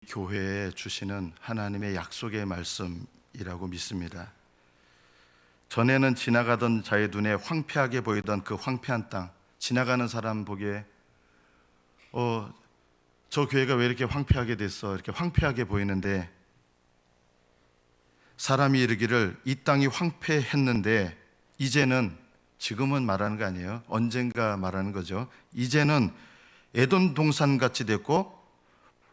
교회에 주시는 하나님의 약속의 말씀이라고 믿습니다. 전에는 지나가던 자의 눈에 황폐하게 보이던 그 황폐한 땅, 지나가는 사람 보기에 저 교회가 왜 이렇게 황폐하게 됐어? 이렇게 황폐하게 보이는데, 사람이 이르기를 이 땅이 황폐했는데 이제는, 지금은 말하는 거 아니에요, 언젠가 말하는 거죠. 이제는 에돔 동산같이 됐고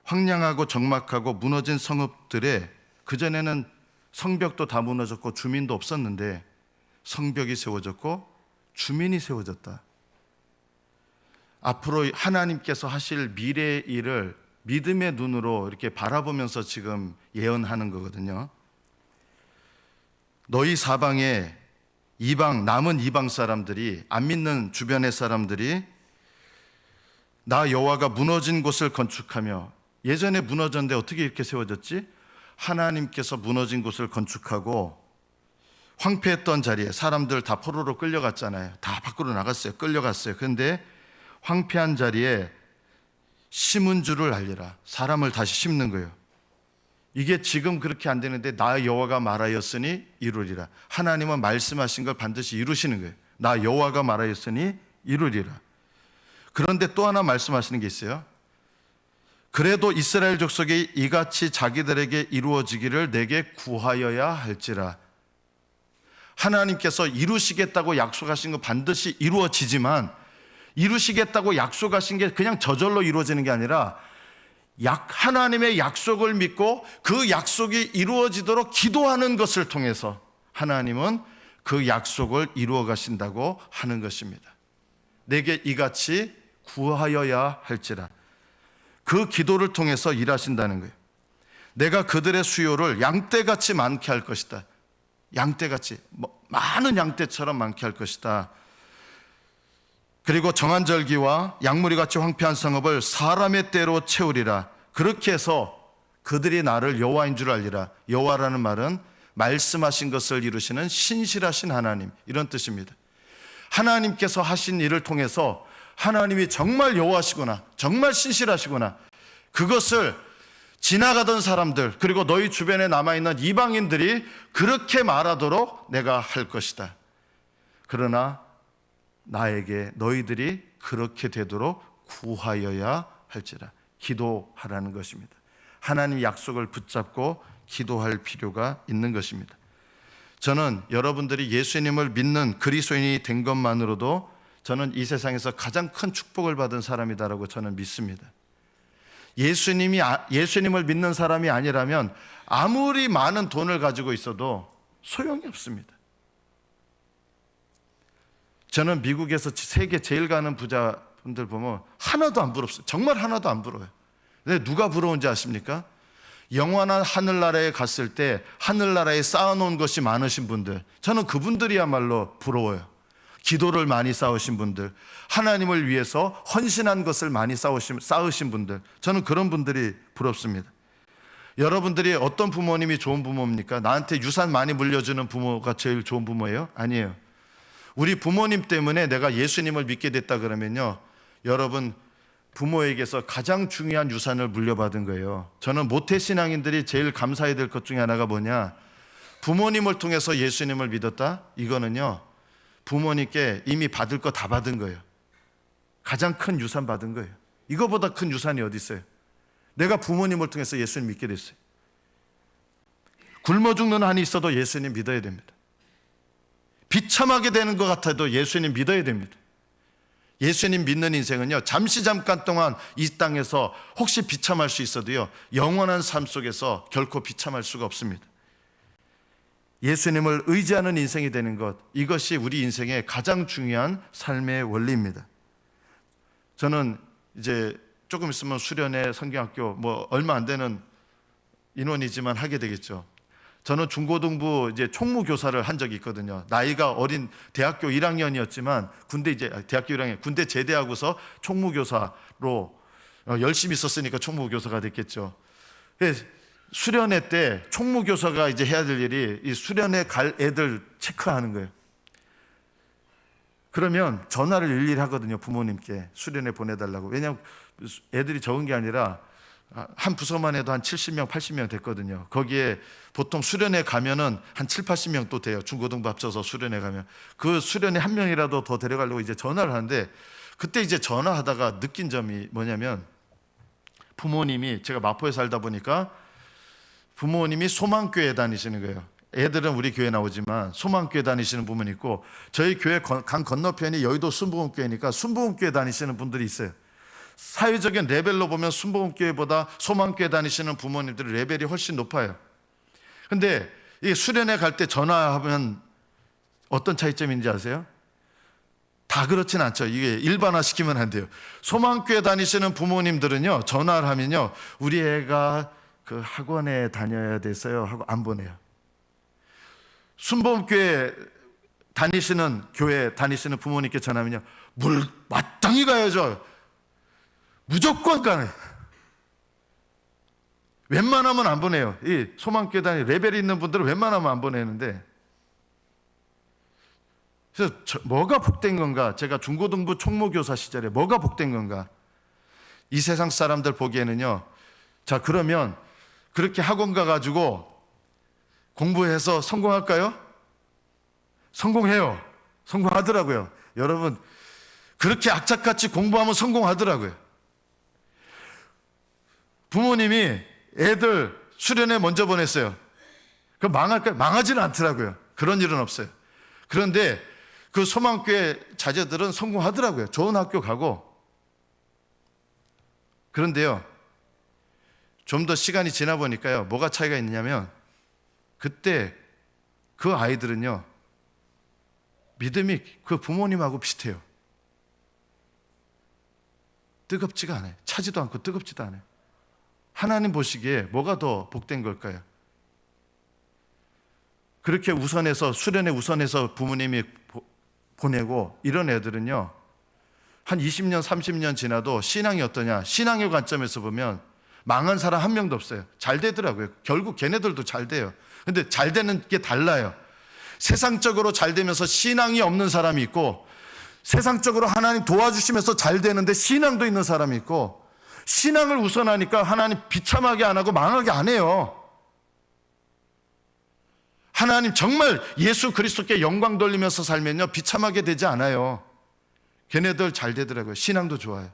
황량하고 적막하고 무너진 성읍들에, 그전에는 성벽도 다 무너졌고 주민도 없었는데 성벽이 세워졌고 주민이 세워졌다. 앞으로 하나님께서 하실 미래의 일을 믿음의 눈으로 이렇게 바라보면서 지금 예언하는 거거든요. 너희 사방에 남은 이방 사람들이, 안 믿는 주변의 사람들이 나 여호와가 무너진 곳을 건축하며, 예전에 무너졌는데 어떻게 이렇게 세워졌지? 하나님께서 무너진 곳을 건축하고, 황폐했던 자리에 사람들 다 포로로 끌려갔잖아요. 다 밖으로 나갔어요. 끌려갔어요. 그런데 황폐한 자리에 심은 줄을 알리라. 사람을 다시 심는 거예요. 이게 지금 그렇게 안 되는데 나 여호와가 말하였으니 이루리라. 하나님은 말씀하신 걸 반드시 이루시는 거예요. 나 여호와가 말하였으니 이루리라. 그런데 또 하나 말씀하시는 게 있어요. 그래도 이스라엘 족속이 이같이 자기들에게 이루어지기를 내게 구하여야 할지라. 하나님께서 이루시겠다고 약속하신 거 반드시 이루어지지만, 이루시겠다고 약속하신 게 그냥 저절로 이루어지는 게 아니라 하나님의 약속을 믿고 그 약속이 이루어지도록 기도하는 것을 통해서 하나님은 그 약속을 이루어 가신다고 하는 것입니다. 내게 이같이 구하여야 할지라. 그 기도를 통해서 일하신다는 거예요. 내가 그들의 수요를 양떼같이 많게 할 것이다. 양떼같이, 많은 양떼처럼 많게 할 것이다. 그리고 정한 절기와 양무리같이 황폐한 성읍을 사람의 때로 채우리라. 그렇게 해서 그들이 나를 여호와인 줄 알리라. 여호와라는 말은 말씀하신 것을 이루시는 신실하신 하나님, 이런 뜻입니다. 하나님께서 하신 일을 통해서 하나님이 정말 여호와시구나, 정말 신실하시구나, 그것을 지나가던 사람들, 그리고 너희 주변에 남아있는 이방인들이 그렇게 말하도록 내가 할 것이다. 그러나 나에게 너희들이 그렇게 되도록 구하여야 할지라. 기도하라는 것입니다. 하나님 약속을 붙잡고 기도할 필요가 있는 것입니다. 저는 여러분들이 예수님을 믿는 그리스도인이 된 것만으로도 저는 이 세상에서 가장 큰 축복을 받은 사람이다라고 저는 믿습니다. 예수님을 믿는 사람이 아니라면 아무리 많은 돈을 가지고 있어도 소용이 없습니다. 저는 미국에서 세계 제일 가는 부자분들 보면 하나도 안 부럽어요. 정말 하나도 안 부러워요. 근데 누가 부러운지 아십니까? 영원한 하늘나라에 갔을 때 하늘나라에 쌓아놓은 것이 많으신 분들, 저는 그분들이야말로 부러워요. 기도를 많이 쌓으신 분들, 하나님을 위해서 헌신한 것을 많이 쌓으신 분들, 저는 그런 분들이 부럽습니다. 여러분들이 어떤 부모님이 좋은 부모입니까? 나한테 유산 많이 물려주는 부모가 제일 좋은 부모예요? 아니에요. 우리 부모님 때문에 내가 예수님을 믿게 됐다 그러면요, 여러분, 부모에게서 가장 중요한 유산을 물려받은 거예요. 저는 모태신앙인들이 제일 감사해야 될 것 중에 하나가 뭐냐, 부모님을 통해서 예수님을 믿었다? 이거는요, 부모님께 이미 받을 거 다 받은 거예요. 가장 큰 유산 받은 거예요. 이거보다 큰 유산이 어디 있어요? 내가 부모님을 통해서 예수님 믿게 됐어요. 굶어 죽는 한이 있어도 예수님 믿어야 됩니다. 비참하게 되는 것 같아도 예수님 믿어야 됩니다. 예수님 믿는 인생은요, 잠깐 동안 이 땅에서 혹시 비참할 수 있어도요, 영원한 삶 속에서 결코 비참할 수가 없습니다. 예수님을 의지하는 인생이 되는 것, 이것이 우리 인생의 가장 중요한 삶의 원리입니다. 저는 이제 조금 있으면 수련회 성경학교 얼마 안 되는 인원이지만 하게 되겠죠. 저는 중고등부 이제 총무교사를 한 적이 있거든요. 나이가 어린 대학교 1학년이었지만 군대 제대하고서 총무교사로 열심히 썼으니까 총무교사가 됐겠죠. 수련회 때 총무교사가 이제 해야 될 일이 이 수련회 갈 애들 체크하는 거예요. 그러면 전화를 일일이 하거든요. 부모님께 수련회 보내달라고. 왜냐하면 애들이 적은 게 아니라 한 부서만 해도 한 70명, 80명 됐거든요. 거기에 보통 수련회 가면은 한 7, 80명 또 돼요. 중고등부 합쳐서 수련회 가면. 그 수련회 한 명이라도 더 데려가려고 이제 전화를 하는데, 그때 이제 전화하다가 느낀 점이 뭐냐면, 부모님이, 제가 마포에 살다 보니까 부모님이 소망교회 다니시는 거예요. 애들은 우리 교회 나오지만 소망교회 다니시는 부분이 있고, 저희 교회 강 건너편이 여의도 순복음교회니까 순복음교회 다니시는 분들이 있어요. 사회적인 레벨로 보면 순복음교회보다 소망교회 다니시는 부모님들의 레벨이 훨씬 높아요. 근데 이 수련회 갈 때 전화하면 어떤 차이점인지 아세요? 다 그렇진 않죠. 이게 일반화 시키면 안 돼요. 소망교회 다니시는 부모님들은요, 전화를 하면요, 우리 애가 그 학원에 다녀야 돼서요 하고 안 보내요. 순복음교회 다니시는, 교회 다니시는 부모님께 전화하면요, 마땅히 가야죠. 무조건 가네. 웬만하면 안 보내요. 이 소망교회 다니 레벨이 있는 분들은 웬만하면 안 보내는데, 그래서 뭐가 복된 건가? 제가 중고등부 총무교사 시절에 뭐가 복된 건가? 이 세상 사람들 보기에는요, 자, 그러면 그렇게 학원 가가지고 공부해서 성공할까요? 성공해요. 성공하더라고요. 여러분, 그렇게 악착같이 공부하면 성공하더라고요. 부모님이 애들 수련회 먼저 보냈어요. 그 망할까요? 망하지는 않더라고요. 그런 일은 없어요. 그런데 그 소망교회 자제들은 성공하더라고요. 좋은 학교 가고. 그런데요, 좀 더 시간이 지나 보니까요, 뭐가 차이가 있냐면, 그때 그 아이들은요, 믿음이 그 부모님하고 비슷해요. 뜨겁지가 않아요. 차지도 않고 뜨겁지도 않아요. 하나님 보시기에 뭐가 더 복된 걸까요? 그렇게 우선해서, 수련회 우선해서 부모님이 보내고, 이런 애들은요, 한 20년, 30년 지나도 신앙이 어떠냐? 신앙의 관점에서 보면 망한 사람 한 명도 없어요. 잘 되더라고요. 결국 걔네들도 잘 돼요. 근데 잘 되는 게 달라요. 세상적으로 잘 되면서 신앙이 없는 사람이 있고, 세상적으로 하나님 도와주시면서 잘 되는데 신앙도 있는 사람이 있고, 신앙을 우선하니까 하나님 비참하게 안 하고 망하게 안 해요. 하나님 정말 예수 그리스도께 영광 돌리면서 살면요, 비참하게 되지 않아요. 걔네들 잘 되더라고요. 신앙도 좋아요.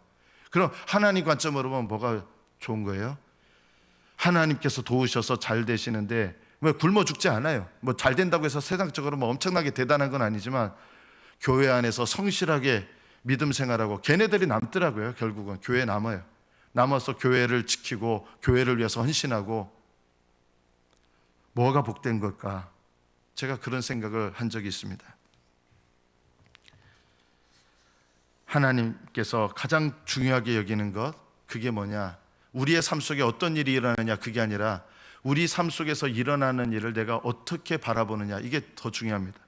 그럼 하나님 관점으로 보면 뭐가 좋은 거예요? 하나님께서 도우셔서 잘 되시는데 왜 굶어 죽지 않아요. 뭐 잘 된다고 해서 세상적으로 뭐 엄청나게 대단한 건 아니지만, 교회 안에서 성실하게 믿음 생활하고, 걔네들이 남더라고요. 결국은 교회에 남아요. 남아서 교회를 지키고 교회를 위해서 헌신하고. 뭐가 복된 걸까? 제가 그런 생각을 한 적이 있습니다. 하나님께서 가장 중요하게 여기는 것, 그게 뭐냐? 우리의 삶 속에 어떤 일이 일어나느냐, 그게 아니라 우리 삶 속에서 일어나는 일을 내가 어떻게 바라보느냐, 이게 더 중요합니다.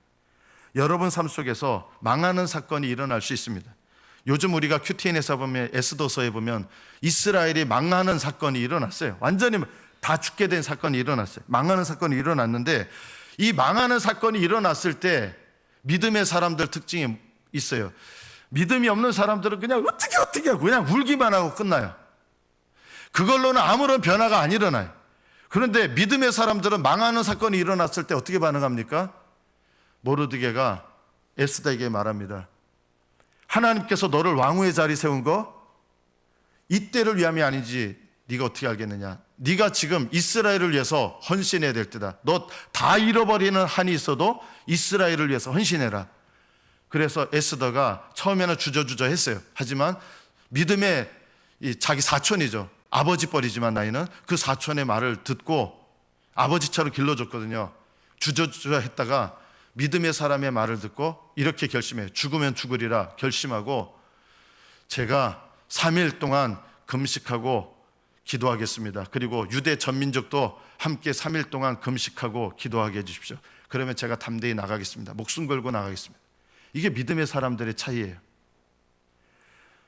여러분 삶 속에서 망하는 사건이 일어날 수 있습니다. 요즘 우리가 QTN에서 보면, 에스더서에 보면 이스라엘이 망하는 사건이 일어났어요. 완전히 다 죽게 된 사건이 일어났어요. 망하는 사건이 일어났는데, 이 망하는 사건이 일어났을 때 믿음의 사람들 특징이 있어요. 믿음이 없는 사람들은 그냥 어떻게 하고 그냥 울기만 하고 끝나요. 그걸로는 아무런 변화가 안 일어나요. 그런데 믿음의 사람들은 망하는 사건이 일어났을 때 어떻게 반응합니까? 모르드게가 에스더에게 말합니다. 하나님께서 너를 왕후의 자리 세운 거 이때를 위함이 아니지 네가 어떻게 알겠느냐? 네가 지금 이스라엘을 위해서 헌신해야 될 때다. 너 다 잃어버리는 한이 있어도 이스라엘을 위해서 헌신해라. 그래서 에스더가 처음에는 주저주저 했어요. 하지만 믿음의 자기 사촌이죠. 아버지 뻘이지만 나이는, 그 사촌의 말을 듣고 아버지처럼 길러줬거든요. 주저주저 했다가 믿음의 사람의 말을 듣고 이렇게 결심해요. 죽으면 죽으리라 결심하고, 제가 3일 동안 금식하고 기도하겠습니다. 그리고 유대 전민족도 함께 3일 동안 금식하고 기도하게 해주십시오. 그러면 제가 담대히 나가겠습니다. 목숨 걸고 나가겠습니다. 이게 믿음의 사람들의 차이예요.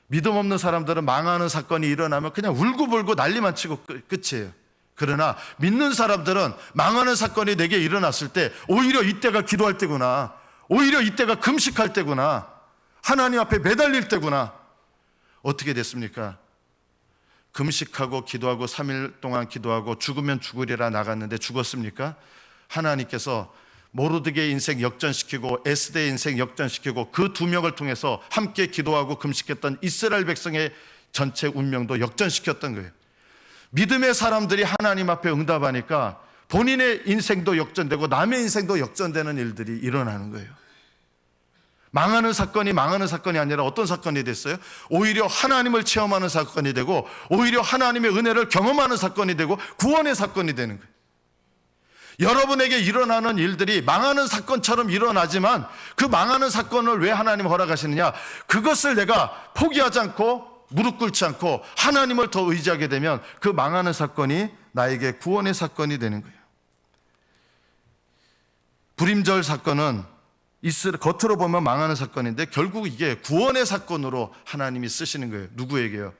믿음 없는 사람들은 망하는 사건이 일어나면 그냥 울고불고 난리만 치고 끝이에요. 그러나 믿는 사람들은 망하는 사건이 내게 일어났을 때 오히려 이때가 기도할 때구나, 오히려 이때가 금식할 때구나, 하나님 앞에 매달릴 때구나. 어떻게 됐습니까? 금식하고 기도하고 3일 동안 기도하고 죽으면 죽으리라 나갔는데 죽었습니까? 하나님께서 모르드게의 인생 역전시키고 에스더의 인생 역전시키고 그 두 명을 통해서 함께 기도하고 금식했던 이스라엘 백성의 전체 운명도 역전시켰던 거예요. 믿음의 사람들이 하나님 앞에 응답하니까 본인의 인생도 역전되고 남의 인생도 역전되는 일들이 일어나는 거예요. 망하는 사건이 아니라 어떤 사건이 됐어요? 오히려 하나님을 체험하는 사건이 되고 오히려 하나님의 은혜를 경험하는 사건이 되고 구원의 사건이 되는 거예요. 여러분에게 일어나는 일들이 망하는 사건처럼 일어나지만 그 망하는 사건을 왜 하나님 허락하시느냐? 그것을 내가 포기하지 않고 무릎 꿇지 않고 하나님을 더 의지하게 되면 그 망하는 사건이 나에게 구원의 사건이 되는 거예요. 불임절 사건은 겉으로 보면 망하는 사건인데 결국 이게 구원의 사건으로 하나님이 쓰시는 거예요. 누구에게요?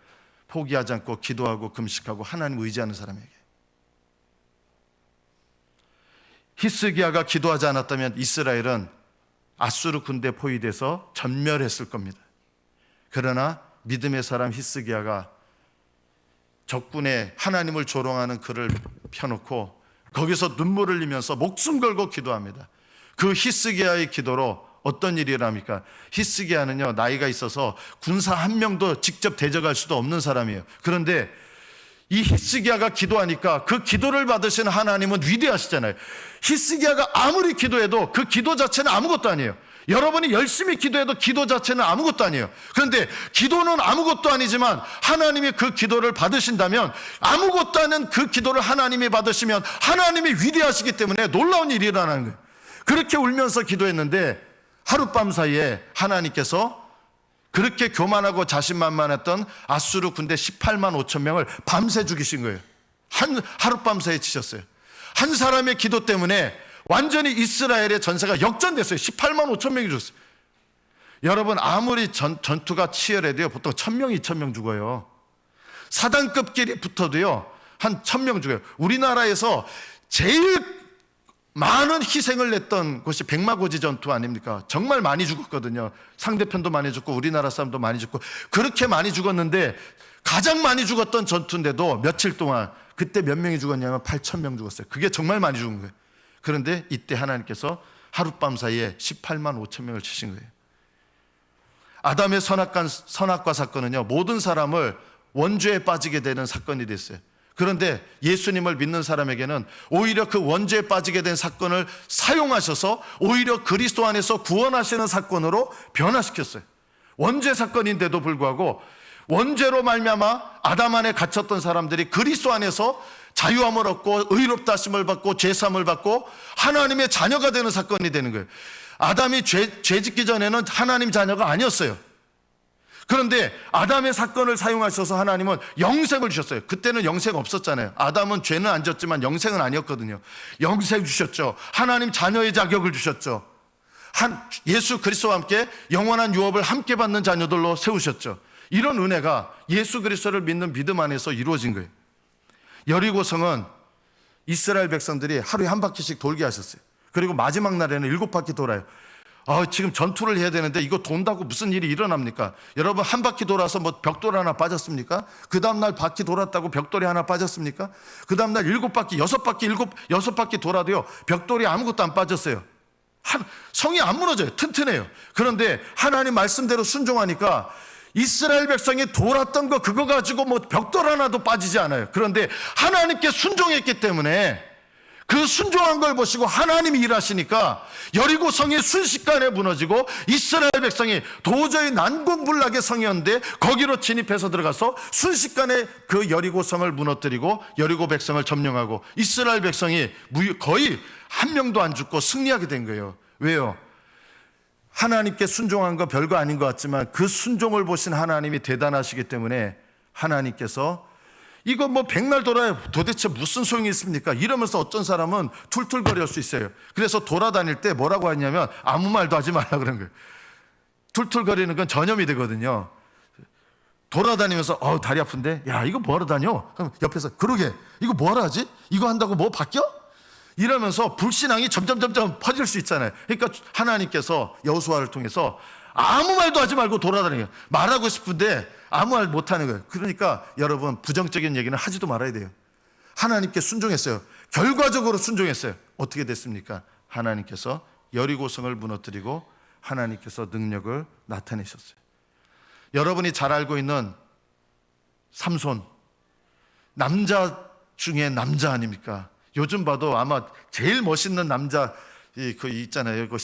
포기하지 않고 기도하고 금식하고 하나님 의지하는 사람에게. 히스기야가 기도하지 않았다면 이스라엘은 아수르 군대에 포위돼서 전멸했을 겁니다. 그러나 믿음의 사람 히스기야가 적군의 하나님을 조롱하는 글을 펴놓고 거기서 눈물을 흘리면서 목숨 걸고 기도합니다. 그 히스기야의 기도로 어떤 일이 일어납니까? 히스기야는요, 나이가 있어서 군사 한 명도 직접 대적할 수도 없는 사람이에요. 그런데 이 히스기야가 기도하니까 그 기도를 받으시는 하나님은 위대하시잖아요. 히스기야가 아무리 기도해도 그 기도 자체는 아무것도 아니에요. 여러분이 열심히 기도해도 기도 자체는 아무것도 아니에요. 그런데 기도는 아무것도 아니지만 하나님이 그 기도를 받으신다면, 아무것도 아닌 그 기도를 하나님이 받으시면 하나님이 위대하시기 때문에 놀라운 일이 일어나는 거예요. 그렇게 울면서 기도했는데 하룻밤 사이에 하나님께서 그렇게 교만하고 자신만만했던 아수르 군대 18만 5천 명을 밤새 죽이신 거예요. 하룻밤 사이에 치셨어요. 한 사람의 기도 때문에 완전히 이스라엘의 전세가 역전됐어요. 18만 5천 명이 죽었어요. 여러분, 아무리 전투가 치열해도요, 보통 1,000명, 2,000명 죽어요. 사단급끼리 붙어도요, 한 1,000명 죽어요. 우리나라에서 제일 많은 희생을 냈던 곳이 백마고지 전투 아닙니까? 정말 많이 죽었거든요. 상대편도 많이 죽고 우리나라 사람도 많이 죽고 그렇게 많이 죽었는데, 가장 많이 죽었던 전투인데도 며칠 동안 그때 몇 명이 죽었냐면 8,000명 죽었어요. 그게 정말 많이 죽은 거예요. 그런데 이때 하나님께서 하룻밤 사이에 18만 5천 명을 치신 거예요. 아담의 선악과 사건은요, 모든 사람을 원죄에 빠지게 되는 사건이 됐어요. 그런데 예수님을 믿는 사람에게는 오히려 그 원죄에 빠지게 된 사건을 사용하셔서 오히려 그리스도 안에서 구원하시는 사건으로 변화시켰어요. 원죄 사건인데도 불구하고 원죄로 말미암아 아담 안에 갇혔던 사람들이 그리스도 안에서 자유함을 얻고 의롭다 하심을 받고 죄사함을 받고 하나님의 자녀가 되는 사건이 되는 거예요. 아담이 죄 짓기 전에는 하나님 자녀가 아니었어요. 그런데 아담의 사건을 사용하셔서 하나님은 영생을 주셨어요. 그때는 영생 없었잖아요. 아담은 죄는 안 졌지만 영생은 아니었거든요. 영생 주셨죠. 하나님 자녀의 자격을 주셨죠. 예수 그리스도와 함께 영원한 유업을 함께 받는 자녀들로 세우셨죠. 이런 은혜가 예수 그리스도를 믿는 믿음 안에서 이루어진 거예요. 여리고성은 이스라엘 백성들이 하루에 한 바퀴씩 돌게 하셨어요. 그리고 마지막 날에는 7바퀴 돌아요. 지금 전투를 해야 되는데 이거 돈다고 무슨 일이 일어납니까? 여러분, 한 바퀴 돌아서 뭐 벽돌 하나 빠졌습니까? 그 다음날 바퀴 돌았다고 벽돌이 하나 빠졌습니까? 그 다음날 7바퀴, 6바퀴 돌아도요, 벽돌이 아무것도 안 빠졌어요. 성이 안 무너져요. 튼튼해요. 그런데 하나님 말씀대로 순종하니까 이스라엘 백성이 돌았던 거 그거 가지고 뭐 벽돌 하나도 빠지지 않아요. 그런데 하나님께 순종했기 때문에 그 순종한 걸 보시고 하나님이 일하시니까 여리고 성이 순식간에 무너지고 이스라엘 백성이 도저히 난공불락의 성이었는데 거기로 진입해서 들어가서 순식간에 그 여리고 성을 무너뜨리고 여리고 백성을 점령하고 이스라엘 백성이 거의 한 명도 안 죽고 승리하게 된 거예요. 왜요? 하나님께 순종한 거 별거 아닌 것 같지만 그 순종을 보신 하나님이 대단하시기 때문에 하나님께서 이거 뭐 백날 돌아야 도대체 무슨 소용이 있습니까? 이러면서 어떤 사람은 툴툴거릴 수 있어요. 그래서 돌아다닐 때 뭐라고 하냐면 아무 말도 하지 말라 그런 거예요. 툴툴거리는 건 전염이 되거든요. 돌아다니면서 다리 아픈데, 야 이거 뭐하러 다녀? 그럼 옆에서 그러게 이거 뭐하러 하지? 이거 한다고 뭐 바뀌어? 이러면서 불신앙이 점점 퍼질 수 있잖아요. 그러니까 하나님께서 여호수아를 통해서 아무 말도 하지 말고 돌아다니요. 말하고 싶은데 아무 말 못하는 거예요. 그러니까 여러분 부정적인 얘기는 하지도 말아야 돼요. 하나님께 순종했어요. 결과적으로 순종했어요. 어떻게 됐습니까? 하나님께서 여리고성을 무너뜨리고 하나님께서 능력을 나타내셨어요. 여러분이 잘 알고 있는 삼손, 남자 중에 남자 아닙니까? 요즘 봐도 아마 제일 멋있는 남자 그 있잖아요. 그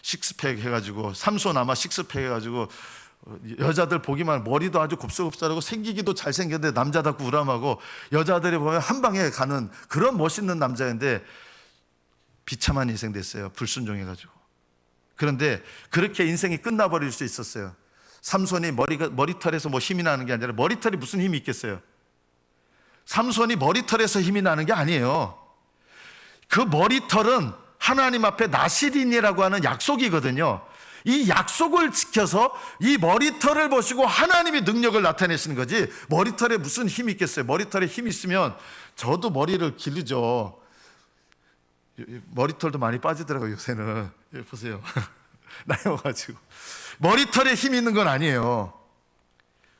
식스팩 해가지고 삼손 아마 식스팩 해가지고 여자들 보기만 머리도 아주 곱슬곱슬하고 생기기도 잘생겼는데 남자답고 우람하고 여자들이 보면 한 방에 가는 그런 멋있는 남자인데 비참한 인생 됐어요. 불순종해가지고. 그런데 그렇게 인생이 끝나버릴 수 있었어요. 삼손이 머리털에서 뭐 힘이 나는 게 아니라 머리털이 무슨 힘이 있겠어요? 삼손이 머리털에서 힘이 나는 게 아니에요. 그 머리털은 하나님 앞에 나실인이라고 하는 약속이거든요. 이 약속을 지켜서 이 머리털을 보시고 하나님이 능력을 나타내시는 거지, 머리털에 무슨 힘이 있겠어요? 머리털에 힘이 있으면 저도 머리를 기르죠. 머리털도 많이 빠지더라고요, 요새는. 보세요. 나이 와가지고. 머리털에 힘이 있는 건 아니에요.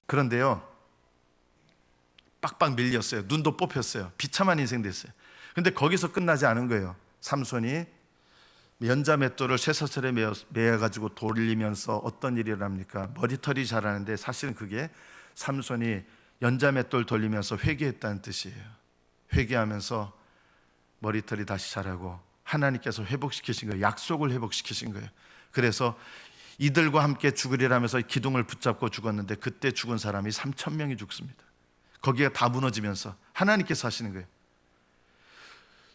그런데요, 빡빡 밀렸어요. 눈도 뽑혔어요. 비참한 인생 됐어요. 근데 거기서 끝나지 않은 거예요. 삼손이 연자맷돌을 쇠사슬에 매어가지고 돌리면서 어떤 일이 일어납니까? 머리털이 자라는데 사실은 그게 삼손이 연자맷돌 돌리면서 회개했다는 뜻이에요. 회개하면서 머리털이 다시 자라고 하나님께서 회복시키신 거예요. 약속을 회복시키신 거예요. 그래서 이들과 함께 죽으리라면서 기둥을 붙잡고 죽었는데 그때 죽은 사람이 3,000명이 죽습니다. 거기가 다 무너지면서 하나님께서 하시는 거예요.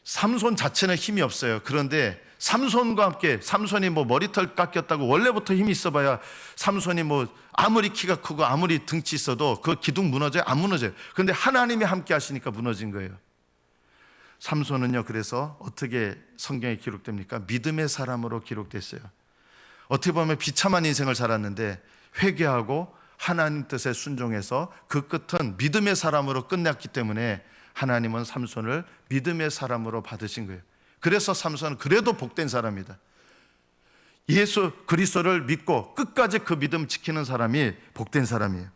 삼손 자체는 힘이 없어요. 그런데 삼손과 함께, 삼손이 뭐 머리털 깎였다고 원래부터 힘이 있어봐야 삼손이 뭐 아무리 키가 크고 아무리 등치 있어도 그 기둥 무너져요? 안 무너져요. 그런데 하나님이 함께 하시니까 무너진 거예요. 삼손은요, 그래서 어떻게 성경에 기록됩니까? 믿음의 사람으로 기록됐어요. 어떻게 보면 비참한 인생을 살았는데 회개하고 하나님 뜻에 순종해서 그 끝은 믿음의 사람으로 끝났기 때문에 하나님은 삼손을 믿음의 사람으로 받으신 거예요. 그래서 삼손은 그래도 복된 사람이다. 예수 그리스도를 믿고 끝까지 그 믿음 지키는 사람이 복된 사람이에요.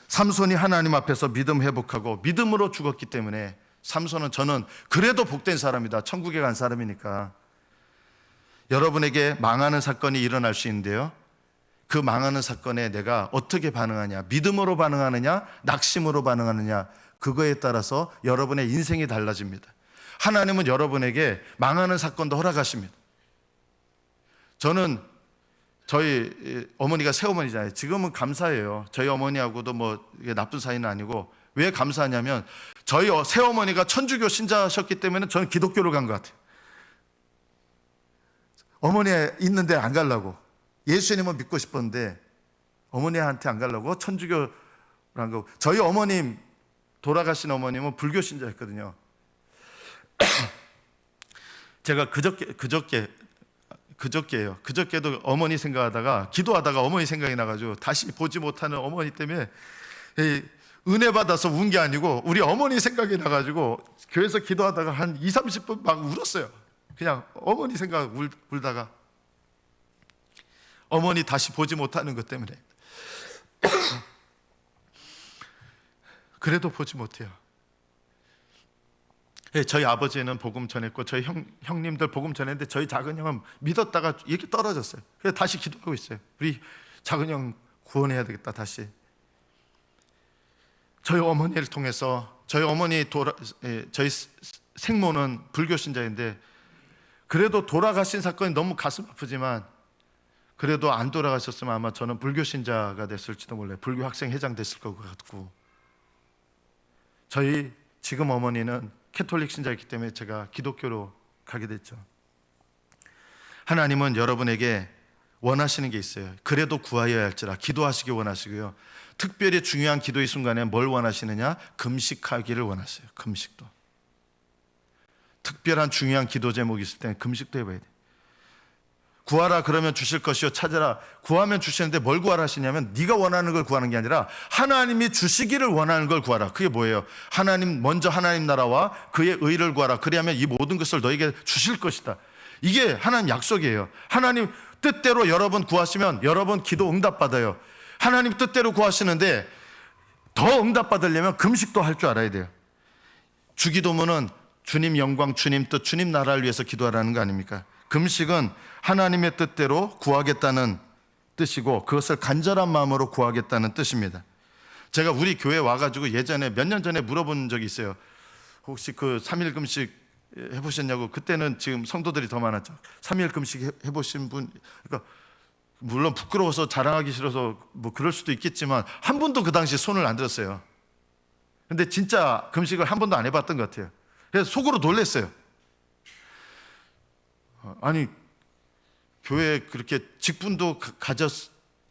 삼손이 하나님 앞에서 믿음 회복하고 믿음으로 죽었기 때문에 삼손은 저는 그래도 복된 사람이다. 천국에 간 사람이니까. 여러분에게 망하는 사건이 일어날 수 있는데요, 그 망하는 사건에 내가 어떻게 반응하냐, 믿음으로 반응하느냐, 낙심으로 반응하느냐, 그거에 따라서 여러분의 인생이 달라집니다. 하나님은 여러분에게 망하는 사건도 허락하십니다. 저는 저희 어머니가 새어머니잖아요. 지금은 감사해요. 저희 어머니하고도 뭐 나쁜 사이는 아니고, 왜 감사하냐면 저희 새어머니가 천주교 신자셨기 때문에 저는 기독교로 간 것 같아요. 어머니 있는데 안 가려고, 예수님은 믿고 싶었는데 어머니한테 안 가려고 천주교로 한 거고, 저희 어머님, 돌아가신 어머님은 불교 신자였거든요. 제가 그저께도 어머니 생각하다가, 기도하다가 어머니 생각이 나가지고 다시 보지 못하는 어머니 때문에 은혜 받아서 운 게 아니고 우리 어머니 생각이 나가지고 교회에서 기도하다가 한 20-30분 막 울었어요. 그냥 어머니 생각 울다가, 어머니 다시 보지 못하는 것 때문에. 그래도 보지 못해요. 저희 아버지는 복음 전했고 저희 형님들 복음 전했는데 저희 작은 형은 믿었다가 이렇게 떨어졌어요. 그래서 다시 기도하고 있어요. 우리 작은 형 구원해야 되겠다. 다시. 저희 어머니를 통해서, 저희 생모는 불교 신자인데 그래도 돌아가신 사건이 너무 가슴 아프지만, 그래도 안 돌아가셨으면 아마 저는 불교 신자가 됐을지도 몰라요. 불교 학생 회장 됐을 것 같고. 저희 지금 어머니는 캐톨릭 신자이기 때문에 제가 기독교로 가게 됐죠. 하나님은 여러분에게 원하시는 게 있어요. 그래도 구하여야 할지라 기도하시기 원하시고요, 특별히 중요한 기도의 순간에 뭘 원하시느냐? 금식하기를 원하세요. 금식도. 특별한 중요한 기도 제목이 있을 때는 금식도 해봐야 돼요. 구하라 그러면 주실 것이요, 찾아라 구하면 주시는데 뭘 구하라 하시냐면, 네가 원하는 걸 구하는 게 아니라 하나님이 주시기를 원하는 걸 구하라. 그게 뭐예요? 먼저 하나님 나라와 그의 의를 구하라. 그리하면 이 모든 것을 너에게 주실 것이다. 이게 하나님 약속이에요. 하나님 뜻대로 여러분 구하시면 여러분 기도 응답받아요. 하나님 뜻대로 구하시는데 더 응답받으려면 금식도 할 줄 알아야 돼요. 주기도문은 주님 영광, 주님 뜻, 주님 나라를 위해서 기도하라는 거 아닙니까? 금식은 하나님의 뜻대로 구하겠다는 뜻이고 그것을 간절한 마음으로 구하겠다는 뜻입니다. 제가 우리 교회 와가지고 예전에 몇 년 전에 물어본 적이 있어요. 혹시 그 3일 금식 해보셨냐고. 그때는 지금 성도들이 더 많았죠. 3일 금식 해보신 분, 그러니까 물론 부끄러워서 자랑하기 싫어서 뭐 그럴 수도 있겠지만 한 분도 그 당시 손을 안 들었어요. 근데 진짜 금식을 한 번도 안 해봤던 것 같아요. 그래서 속으로 놀랐어요. 아니 교회에 그렇게 직분도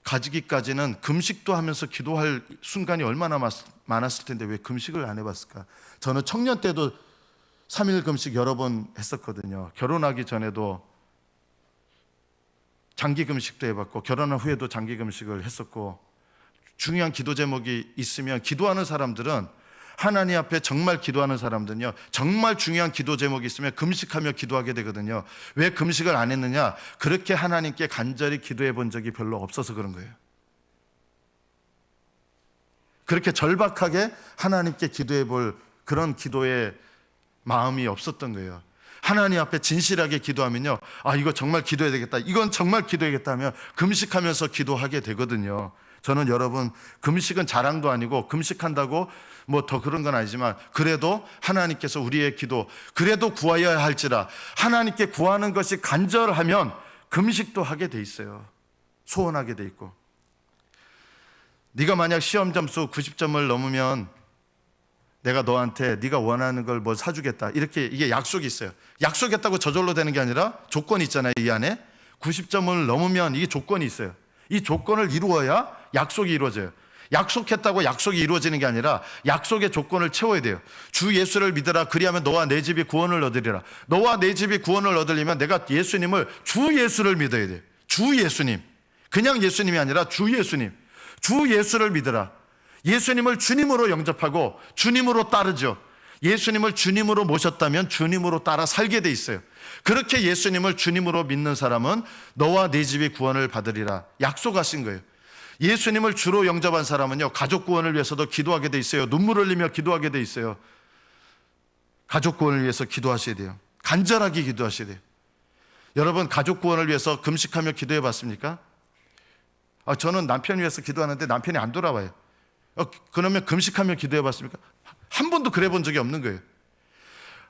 가지기까지는 금식도 하면서 기도할 순간이 얼마나 많았을 텐데 왜 금식을 안 해봤을까? 저는 청년 때도 3일 금식 여러 번 했었거든요. 결혼하기 전에도 장기 금식도 해봤고 결혼한 후에도 장기 금식을 했었고, 중요한 기도 제목이 있으면 기도하는 사람들은, 하나님 앞에 정말 기도하는 사람들은요, 정말 중요한 기도 제목이 있으면 금식하며 기도하게 되거든요. 왜 금식을 안 했느냐? 그렇게 하나님께 간절히 기도해 본 적이 별로 없어서 그런 거예요. 그렇게 절박하게 하나님께 기도해 볼 그런 기도의 마음이 없었던 거예요. 하나님 앞에 진실하게 기도하면요, 아 이거 정말 기도해야 되겠다, 이건 정말 기도해야겠다 하면 금식하면서 기도하게 되거든요. 저는 여러분, 금식은 자랑도 아니고 금식한다고 뭐 더 그런 건 아니지만 그래도 하나님께서 우리의 기도, 그래도 구하여야 할지라, 하나님께 구하는 것이 간절하면 금식도 하게 돼 있어요. 소원하게 돼 있고. 네가 만약 시험 점수 90점을 넘으면 내가 너한테 네가 원하는 걸 뭐 사주겠다, 이렇게, 이게 약속이 있어요. 약속했다고 저절로 되는 게 아니라 조건이 있잖아요. 이 안에 90점을 넘으면 이게 조건이 있어요. 이 조건을 이루어야 약속이 이루어져요. 약속했다고 약속이 이루어지는 게 아니라 약속의 조건을 채워야 돼요. 주 예수를 믿으라, 그리하면 너와 내 집이 구원을 얻으리라. 너와 내 집이 구원을 얻으려면 내가 예수님을, 주 예수를 믿어야 돼요. 주 예수님, 그냥 예수님이 아니라 주 예수님, 주 예수를 믿으라. 예수님을 주님으로 영접하고 주님으로 따르죠. 예수님을 주님으로 모셨다면 주님으로 따라 살게 돼 있어요. 그렇게 예수님을 주님으로 믿는 사람은 너와 네 집이 구원을 받으리라 약속하신 거예요. 예수님을 주로 영접한 사람은요, 가족 구원을 위해서도 기도하게 돼 있어요. 눈물 흘리며 기도하게 돼 있어요. 가족 구원을 위해서 기도하셔야 돼요. 간절하게 기도하셔야 돼요. 여러분, 가족 구원을 위해서 금식하며 기도해 봤습니까? 저는 남편 위해서 기도하는데 남편이 안 돌아와요. 그러면 금식하며 기도해 봤습니까? 한 번도 그래 본 적이 없는 거예요.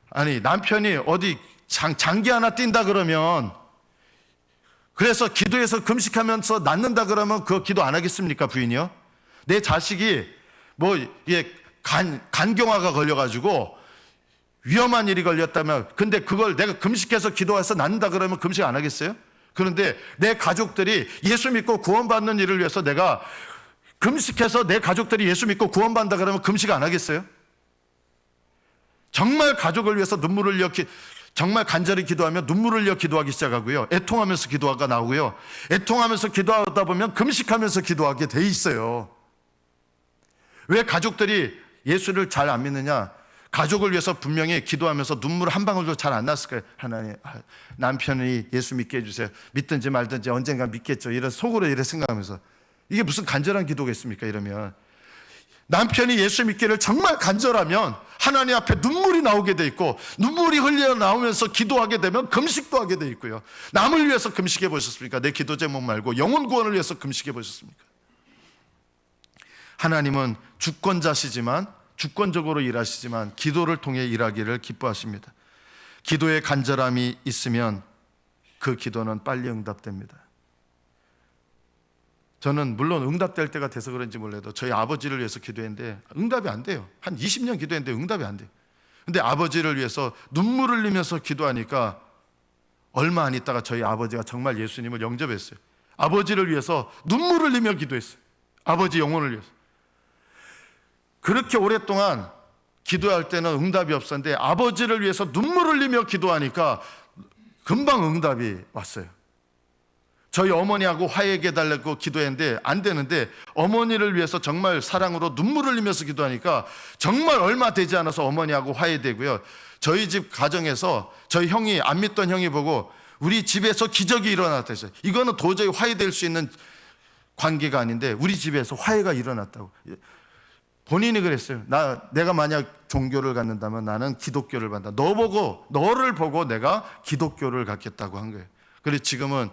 아니, 남편이 어디 장기 하나 뛴다 그러면, 그래서 기도해서 금식하면서 낫는다 그러면 그거 기도 안 하겠습니까, 부인이요? 내 자식이 뭐 이게 간경화가 걸려가지고 위험한 일이 걸렸다면, 근데 그걸 내가 금식해서 기도해서 낫는다 그러면 금식 안 하겠어요? 그런데 내 가족들이 예수 믿고 구원받는 일을 위해서 내가 금식해서 내 가족들이 예수 믿고 구원받는다 그러면 금식 안 하겠어요? 정말 가족을 위해서 눈물을 흘려 정말 간절히 기도하면 눈물을 흘려 기도하기 시작하고요, 애통하면서 기도가 나오고요, 애통하면서 기도하다 보면 금식하면서 기도하게 돼 있어요. 왜 가족들이 예수를 잘 안 믿느냐? 가족을 위해서 분명히 기도하면서 눈물 한 방울도 잘 안 났을까요? 하나님, 남편이 예수 믿게 해주세요. 믿든지 말든지 언젠가 믿겠죠. 이런 속으로 이래 생각하면서, 이게 무슨 간절한 기도겠습니까? 이러면 남편이 예수 믿기를 정말 간절하면 하나님 앞에 눈물이 나오게 돼 있고, 눈물이 흘려 나오면서 기도하게 되면 금식도 하게 돼 있고요. 남을 위해서 금식해 보셨습니까? 내 기도 제목 말고 영혼 구원을 위해서 금식해 보셨습니까? 하나님은 주권적으로 일하시지만 기도를 통해 일하기를 기뻐하십니다. 기도의 간절함이 있으면 그 기도는 빨리 응답됩니다. 저는 물론 응답될 때가 돼서 그런지 몰라도 저희 아버지를 위해서 기도했는데 응답이 안 돼요. 한 20년 기도했는데 응답이 안 돼요. 근데 아버지를 위해서 눈물을 흘리면서 기도하니까 얼마 안 있다가 저희 아버지가 정말 예수님을 영접했어요. 아버지를 위해서 눈물을 흘리며 기도했어요. 아버지 영혼을 위해서. 그렇게 오랫동안 기도할 때는 응답이 없었는데 아버지를 위해서 눈물을 흘리며 기도하니까 금방 응답이 왔어요. 저희 어머니하고 화해해 달라고 기도했는데 안 되는데, 어머니를 위해서 정말 사랑으로 눈물을 흘리면서 기도하니까 정말 얼마 되지 않아서 어머니하고 화해되고요. 저희 집 가정에서 저희 형이, 안 믿던 형이 보고 우리 집에서 기적이 일어났다 했어요. 이거는 도저히 화해될 수 있는 관계가 아닌데 우리 집에서 화해가 일어났다고. 본인이 그랬어요. 내가 만약 종교를 갖는다면 나는 기독교를 받는다. 너를 보고 내가 기독교를 갖겠다고 한 거예요. 그래서 지금은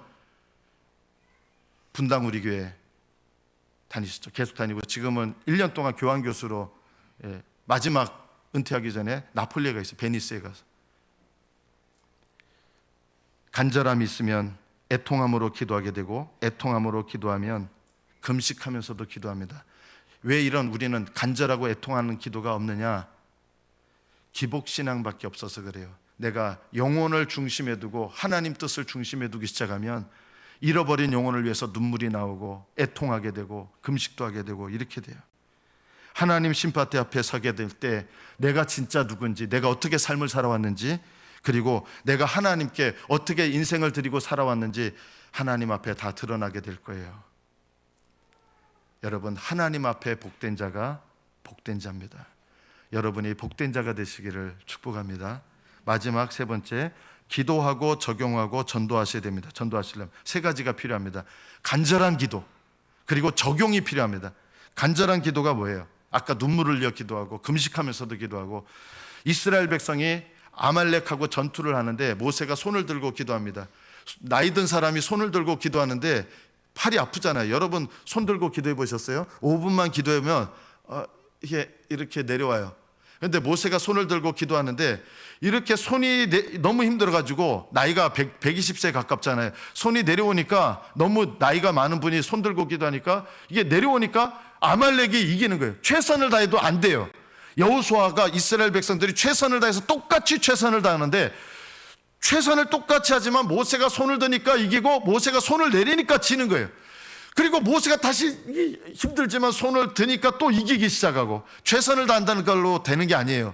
분당 우리 교회 다니시죠. 계속 다니고 지금은 1년 동안 교환 교수로 마지막 은퇴하기 전에 나폴리에 가 있어요. 베니스에 가서. 간절함이 있으면 애통함으로 기도하게 되고 애통함으로 기도하면 금식하면서도 기도합니다. 왜 이런 우리는 간절하고 애통하는 기도가 없느냐? 기복신앙밖에 없어서 그래요. 내가 영혼을 중심에 두고 하나님 뜻을 중심에 두기 시작하면 잃어버린 영혼을 위해서 눈물이 나오고 애통하게 되고 금식도 하게 되고 이렇게 돼요. 하나님 심판대 앞에 서게 될 때 내가 진짜 누군지, 내가 어떻게 삶을 살아왔는지, 그리고 내가 하나님께 어떻게 인생을 드리고 살아왔는지 하나님 앞에 다 드러나게 될 거예요. 여러분, 하나님 앞에 복된 자가 복된 자입니다. 여러분이 복된 자가 되시기를 축복합니다. 마지막 세 번째, 기도하고 적용하고 전도하셔야 됩니다. 전도하시려면 세 가지가 필요합니다. 간절한 기도, 그리고 적용이 필요합니다. 간절한 기도가 뭐예요? 아까 눈물을 흘려 기도하고 금식하면서도 기도하고, 이스라엘 백성이 아말렉하고 전투를 하는데 모세가 손을 들고 기도합니다. 나이 든 사람이 손을 들고 기도하는데 팔이 아프잖아요. 여러분 손 들고 기도해 보셨어요? 5분만 기도하면 이렇게 내려와요. 그런데 모세가 손을 들고 기도하는데 이렇게 손이 너무 힘들어가지고, 나이가 120세 가깝잖아요. 손이 내려오니까, 너무 나이가 많은 분이 손 들고 기도하니까 이게 내려오니까 아말렉이 이기는 거예요. 최선을 다해도 안 돼요. 여호수아가 이스라엘 백성들이 최선을 다해서 똑같이 최선을 다하는데, 최선을 똑같이 하지만 모세가 손을 드니까 이기고 모세가 손을 내리니까 지는 거예요. 그리고 모세가 다시 힘들지만 손을 드니까 또 이기기 시작하고, 최선을 다한다는 걸로 되는 게 아니에요.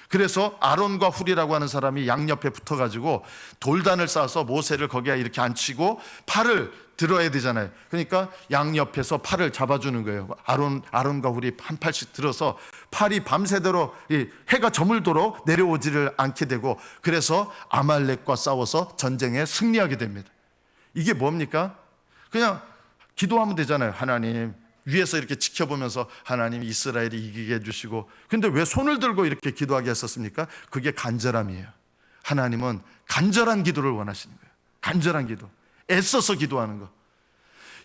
그래서 아론과 훌이라고 하는 사람이 양옆에 붙어가지고 돌단을 쌓아서 모세를 거기에 이렇게 앉히고 팔을 들어야 되잖아요. 그러니까 양옆에서 팔을 잡아주는 거예요. 아론과 훌이 한 팔씩 들어서 팔이 밤새도록 해가 저물도록 내려오지를 않게 되고, 그래서 아말렉과 싸워서 전쟁에 승리하게 됩니다. 이게 뭡니까? 그냥 기도하면 되잖아요. 하나님, 위에서 이렇게 지켜보면서 하나님 이스라엘이 이기게 해주시고. 근데 왜 손을 들고 이렇게 기도하게 했었습니까? 그게 간절함이에요. 하나님은 간절한 기도를 원하시는 거예요. 간절한 기도, 애써서 기도하는 거.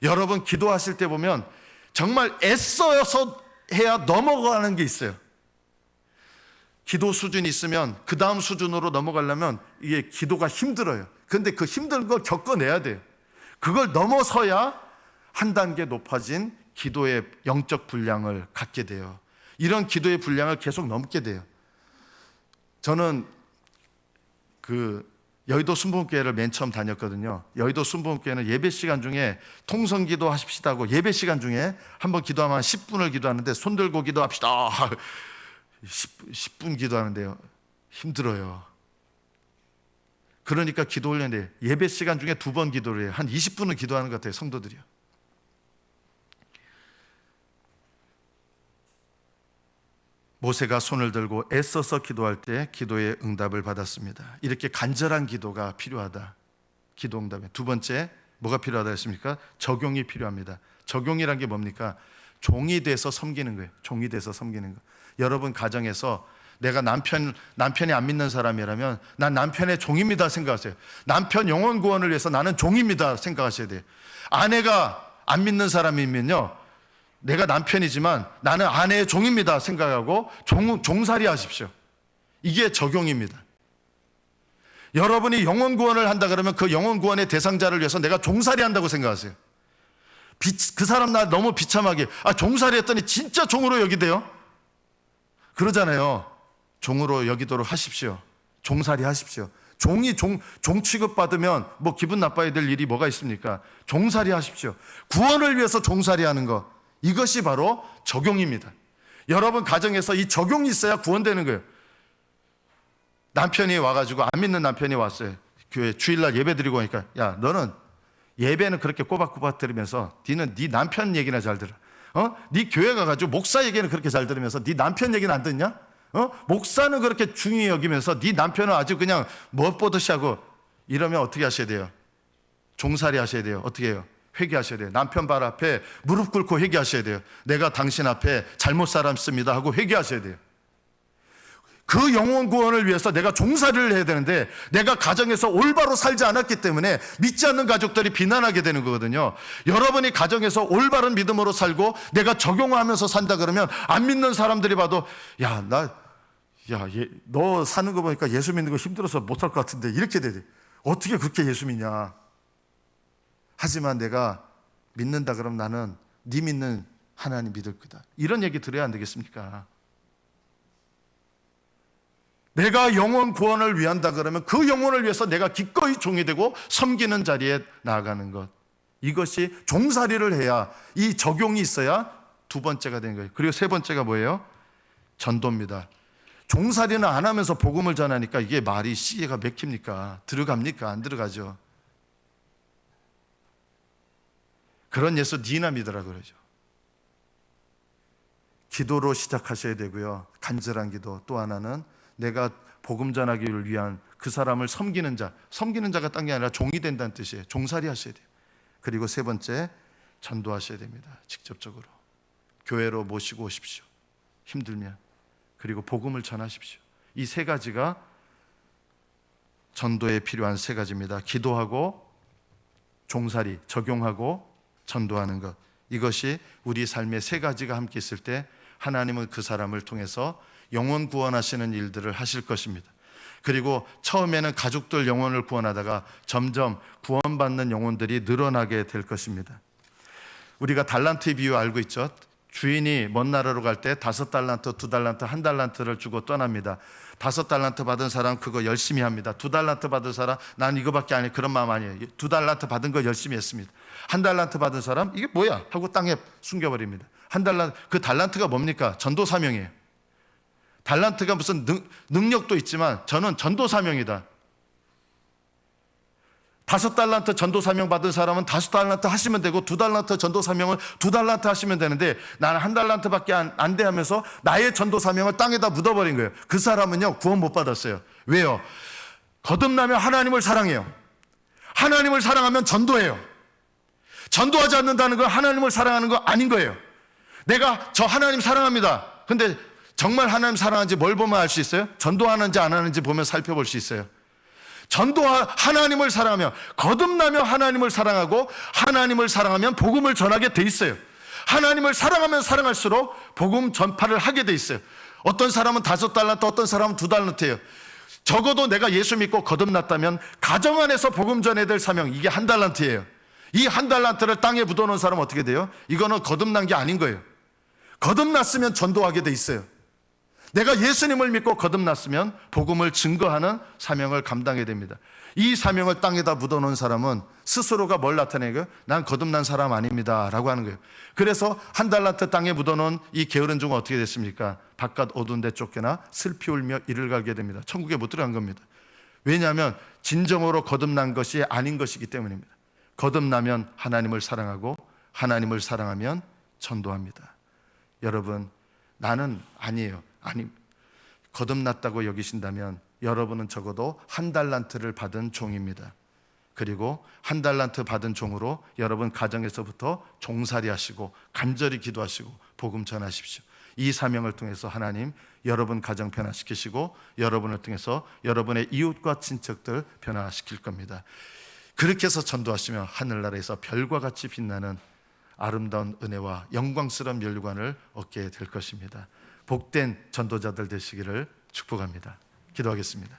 여러분 기도하실 때 보면 정말 애써서 해야 넘어가는 게 있어요. 기도 수준이 있으면 그 다음 수준으로 넘어가려면 이게 기도가 힘들어요. 근데 그 힘든 걸 겪어내야 돼요. 그걸 넘어서야 한 단계 높아진 기도의 영적 분량을 갖게 돼요. 이런 기도의 분량을 계속 넘게 돼요. 저는 여의도 순복음교회를 맨 처음 다녔거든요. 여의도 순복음교회는 예배 시간 중에 통성기도 하십시다고, 예배 시간 중에 한번 기도하면 10분을 기도하는데, 손 들고 기도합시다 10분 기도하는데요, 힘들어요. 그러니까 기도 훈련인데 예배 시간 중에 2번 기도를 해요. 한 20분은 기도하는 것 같아요, 성도들이요. 모세가 손을 들고 애써서 기도할 때 기도의 응답을 받았습니다. 이렇게 간절한 기도가 필요하다. 기도 응답에 두 번째, 뭐가 필요하다 했습니까? 적용이 필요합니다. 적용이란 게 뭡니까? 종이 돼서 섬기는 거예요. 종이 돼서 섬기는 거. 여러분 가정에서 내가 남편이 안 믿는 사람이라면 난 남편의 종입니다 생각하세요. 남편 영혼 구원을 위해서 나는 종입니다 생각하셔야 돼요. 아내가 안 믿는 사람이면요, 내가 남편이지만 나는 아내의 종입니다 생각하고 종살이 하십시오. 이게 적용입니다. 여러분이 영혼 구원을 한다 그러면 그 영혼 구원의 대상자를 위해서 내가 종살이 한다고 생각하세요. 그 사람 나 너무 비참하게 종살이 했더니 진짜 종으로 여기대요. 그러잖아요. 종으로 여기도록 하십시오. 종살이 하십시오. 종이 종 취급받으면 뭐 기분 나빠야 될 일이 뭐가 있습니까? 종살이 하십시오. 구원을 위해서 종살이 하는 것, 이것이 바로 적용입니다. 여러분 가정에서 이 적용이 있어야 구원되는 거예요. 남편이 와가지고, 안 믿는 남편이 왔어요. 교회 주일날 예배 드리고 오니까, 야 너는 예배는 그렇게 꼬박꼬박 들으면서 니는 네 남편 얘기나 잘 들어. 네 교회 가가지고 목사 얘기는 그렇게 잘 들으면서 네 남편 얘기는 안 듣냐? 목사는 그렇게 중요히 여기면서 네 남편은 아주 그냥 무엇보듯이 하고. 이러면 어떻게 하셔야 돼요? 종살이 하셔야 돼요. 어떻게 해요? 회개하셔야 돼요. 남편 발 앞에 무릎 꿇고 회개하셔야 돼요. 내가 당신 앞에 잘못 살았습니다 하고 회개하셔야 돼요. 그 영혼 구원을 위해서 내가 종살이를 해야 되는데 내가 가정에서 올바로 살지 않았기 때문에 믿지 않는 가족들이 비난하게 되는 거거든요. 여러분이 가정에서 올바른 믿음으로 살고 내가 적용하면서 산다 그러면 안 믿는 사람들이 봐도 너 사는 거 보니까 예수 믿는 거 힘들어서 못 살 것 같은데 이렇게 돼. 어떻게 그렇게 예수 믿냐. 하지만 내가 믿는다 그러면 나는 네 믿는 하나님 믿을 거다. 이런 얘기 들어야 안 되겠습니까? 내가 영혼 구원을 위한다 그러면 그 영혼을 위해서 내가 기꺼이 종이 되고 섬기는 자리에 나아가는 것. 이것이 종살이를 해야 이 적용이 있어야 두 번째가 되는 거예요. 그리고 세 번째가 뭐예요? 전도입니다. 종살이는 안 하면서 복음을 전하니까 이게 말이 씨가 맥힙니까? 들어갑니까? 안 들어가죠. 그런 예수 니나 믿으라 그러죠. 기도로 시작하셔야 되고요. 간절한 기도. 또 하나는 내가 복음 전하기를 위한 그 사람을 섬기는 자. 섬기는 자가 딴 게 아니라 종이 된다는 뜻이에요. 종살이 하셔야 돼요. 그리고 세 번째, 전도하셔야 됩니다. 직접적으로 교회로 모시고 오십시오. 힘들면. 그리고 복음을 전하십시오. 이 세 가지가 전도에 필요한 세 가지입니다. 기도하고 종살이, 적용하고 전도하는 것. 이것이 우리 삶의 세 가지가 함께 있을 때 하나님은 그 사람을 통해서 영혼 구원하시는 일들을 하실 것입니다. 그리고 처음에는 가족들 영혼을 구원하다가 점점 구원받는 영혼들이 늘어나게 될 것입니다. 우리가 달란트 비유 알고 있죠? 주인이 먼 나라로 갈 때 5달란트, 2달란트, 1달란트를 주고 떠납니다. 5달란트 받은 사람 그거 열심히 합니다. 2달란트 받은 사람 난 이거밖에 안 해. 그런 마음 아니에요. 2달란트 받은 거 열심히 했습니다. 1달란트 받은 사람 이게 뭐야? 하고 땅에 숨겨버립니다. 그 달란트가 뭡니까? 전도 사명이에요. 달란트가 무슨 능력도 있지만 저는 전도 사명이다. 5달란트 전도 사명 받은 사람은 5달란트 하시면 되고 2달란트 전도 사명을 2달란트 하시면 되는데 나는 1달란트밖에 안 돼 하면서 나의 전도 사명을 땅에다 묻어버린 거예요. 그 사람은요 구원 못 받았어요. 왜요? 거듭나면 하나님을 사랑해요. 하나님을 사랑하면 전도해요. 전도하지 않는다는 건 하나님을 사랑하는 거 아닌 거예요. 내가 저 하나님 사랑합니다. 근데 정말 하나님 사랑하는지 뭘 보면 알 수 있어요? 전도하는지 안 하는지 보면 살펴볼 수 있어요. 하나님을 사랑하며 거듭나며 하나님을 사랑하고 하나님을 사랑하면 복음을 전하게 돼 있어요. 하나님을 사랑하면 사랑할수록 복음 전파를 하게 돼 있어요. 어떤 사람은 5달란트, 어떤 사람은 2달란트예요. 적어도 내가 예수 믿고 거듭났다면 가정 안에서 복음 전해야 될 사명, 이게 1달란트예요. 이 1달란트를 땅에 묻어놓은 사람은 어떻게 돼요? 이거는 거듭난 게 아닌 거예요. 거듭났으면 전도하게 돼 있어요. 내가 예수님을 믿고 거듭났으면 복음을 증거하는 사명을 감당해야 됩니다. 이 사명을 땅에다 묻어놓은 사람은 스스로가 뭘 나타내고요? 난 거듭난 사람 아닙니다 라고 하는 거예요. 그래서 1달란트 땅에 묻어놓은 이 게으른 종은 어떻게 됐습니까? 바깥 어두운 데 쫓겨나 슬피 울며 이를 갈게 됩니다. 천국에 못 들어간 겁니다. 왜냐하면 진정으로 거듭난 것이 아닌 것이기 때문입니다. 거듭나면 하나님을 사랑하고 하나님을 사랑하면 전도합니다. 여러분, 나는 아니에요. 거듭났다고 여기신다면 여러분은 적어도 1달란트를 받은 종입니다. 그리고 1달란트 받은 종으로 여러분 가정에서부터 종살이 하시고 간절히 기도하시고 복음 전하십시오. 이 사명을 통해서 하나님 여러분 가정 변화시키시고 여러분을 통해서 여러분의 이웃과 친척들 변화시킬 겁니다. 그렇게 해서 전도하시며 하늘나라에서 별과 같이 빛나는 아름다운 은혜와 영광스러운 멸관을 얻게 될 것입니다. 복된 전도자들 되시기를 축복합니다. 기도하겠습니다.